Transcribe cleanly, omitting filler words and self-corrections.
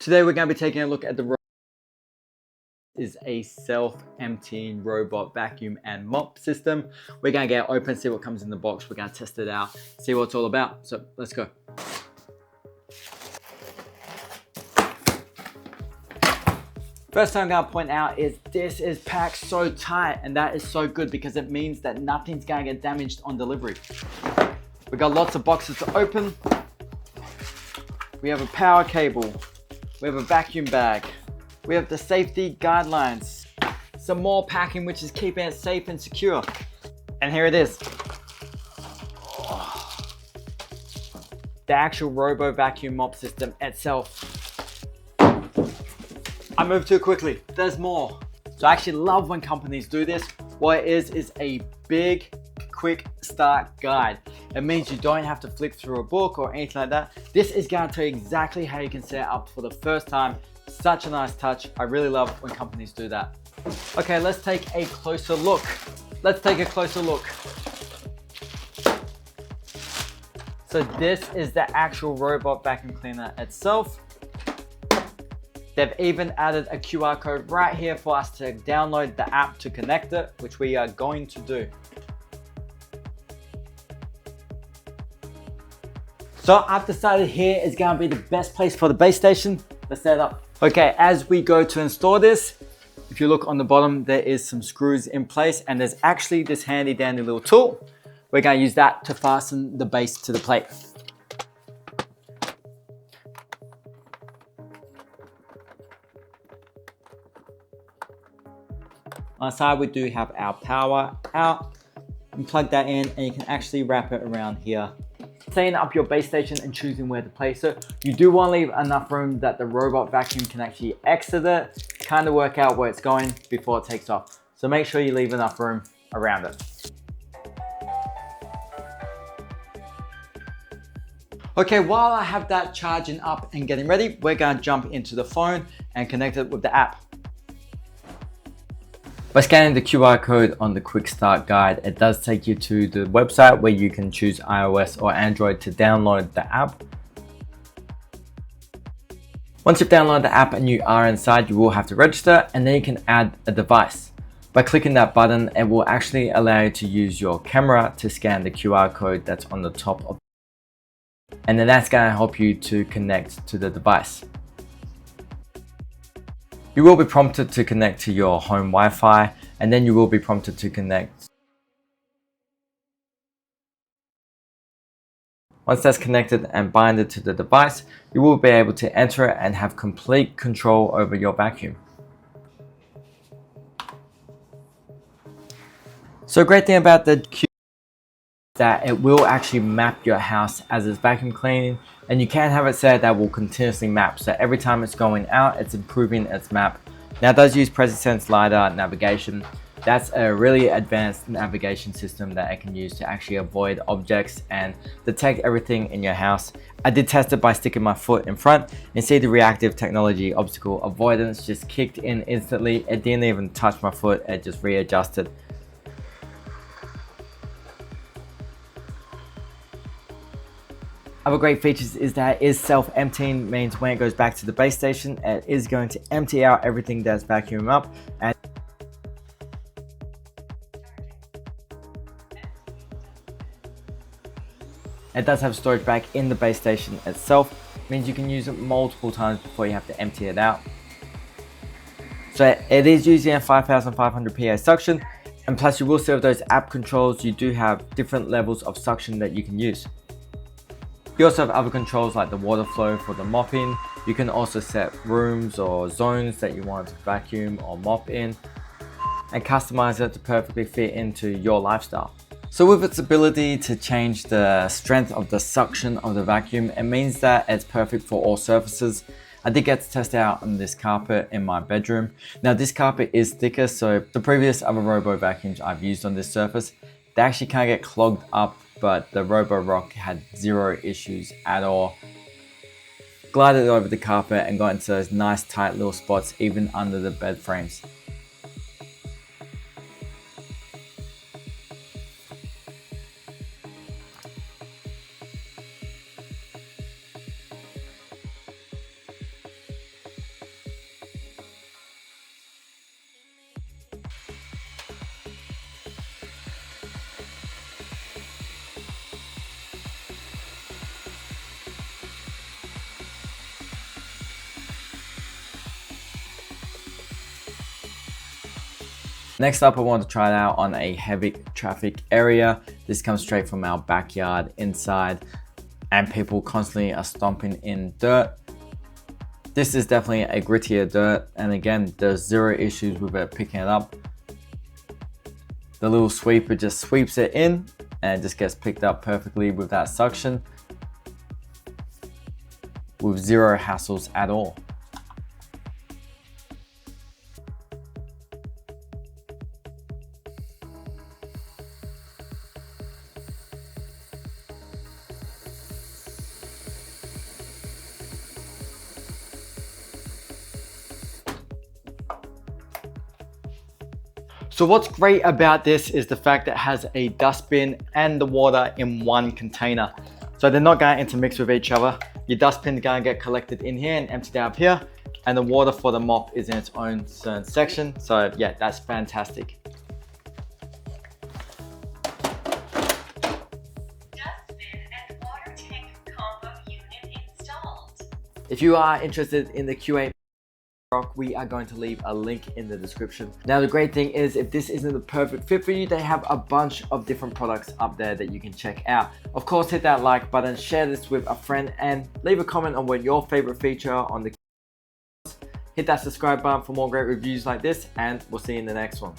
Today we're going to be taking a look at the is a self-emptying robot vacuum and mop system. We're going to get it open, see what comes in the box. We're going to test it out, see what it's all about. So let's go. First thing I'm going to point out is this is packed so tight, and that is so good because it means that nothing's going to get damaged on delivery. We got lots of boxes to open. We have a power cable. We have a vacuum bag. We have the safety guidelines. Some more packing, which is keeping it safe and secure. And here it is. The actual Robo vacuum mop system itself. I moved too quickly. There's more. So I actually love when companies do this. What it is a big, quick start guide. It means you don't have to flip through a book or anything like that. This is going to tell you exactly how you can set it up for the first time. Such a nice touch. I really love when companies do that. Okay, let's take a closer look. So this is the actual robot vacuum cleaner itself. They've even added a QR code right here for us to download the app to connect it, which we are going to do. So I've decided here is going to be the best place for the base station. Let's set it up. Okay, as we go to install this, if you look on the bottom, there is some screws in place, and there's actually this handy dandy little tool. We're going to use that to fasten the base to the plate. On the side, we do have our power out. You plug that in and you can actually wrap it around here. Setting up your base station and choosing where to place it, you do want to leave enough room that the robot vacuum can actually exit it, kind of work out where it's going before it takes off. So make sure you leave enough room around it. Okay, while I have that charging up and getting ready, we're going to jump into the phone and connect it with the app. By scanning the QR code on the quick start guide, it does take you to the website where you can choose iOS or Android to download the app. Once you've downloaded the app and you are inside, you will have to register, and then you can add a device. By clicking that button, it will actually allow you to use your camera to scan the QR code that's on the top of, and then that's going to help you to connect to the device. You will be prompted to connect to your home Wi-Fi, and then you will be prompted to connect. Once that's connected and binded to the device, you will be able to enter it and have complete control over your vacuum. So a great thing about the Q is that it will actually map your house as it's vacuum cleaning, and you can have it set that will continuously map. So every time it's going out, it's improving its map. Now it does use PRIMETECH LiDAR navigation. That's a really advanced navigation system that I can use to actually avoid objects and detect everything in your house. I did test it by sticking my foot in front and see the reactive technology obstacle avoidance just kicked in instantly. It didn't even touch my foot, it just readjusted. Other great features is that it is self-emptying, means when it goes back to the base station, it is going to empty out everything that's vacuuming up. And it does have storage back in the base station itself, means you can use it multiple times before you have to empty it out. So it is using a 5500 PA suction, and plus you will still have those app controls. You do have different levels of suction that you can use. You also have other controls like the water flow for the mopping. You can also set rooms or zones that you want to vacuum or mop in, and customize it to perfectly fit into your lifestyle. So with its ability to change the strength of the suction of the vacuum, it means that it's perfect for all surfaces. I did get to test it out on this carpet in my bedroom. Now this carpet is thicker, so the previous other Robo vacuums I've used on this surface, they actually can't get clogged up, but the Roborock had zero issues at all. Glided over the carpet and got into those nice tight little spots even under the bed frames. Next up, I want to try it out on a heavy traffic area. This comes straight from our backyard inside, and people constantly are stomping in dirt. This is definitely a grittier dirt, and again, there's zero issues with it picking it up. The little sweeper just sweeps it in and it just gets picked up perfectly with that suction, with zero hassles at all. So what's great about this is the fact that it has a dustbin and the water in one container. So they're not going to intermix with each other. Your dustbin is going to get collected in here and emptied out here, and the water for the mop is in its own certain section. So yeah, that's fantastic. Dustbin and water tank combo unit installed. If you are interested in the Q8 we are going to leave a link in the description. Now the great thing is, if this isn't the perfect fit for you, they have a bunch of different products up there that you can check out. Of course, hit that like button, share this with a friend, and leave a comment on what your favorite feature on the hit that subscribe button for more great reviews like this, and we'll see you in the next one.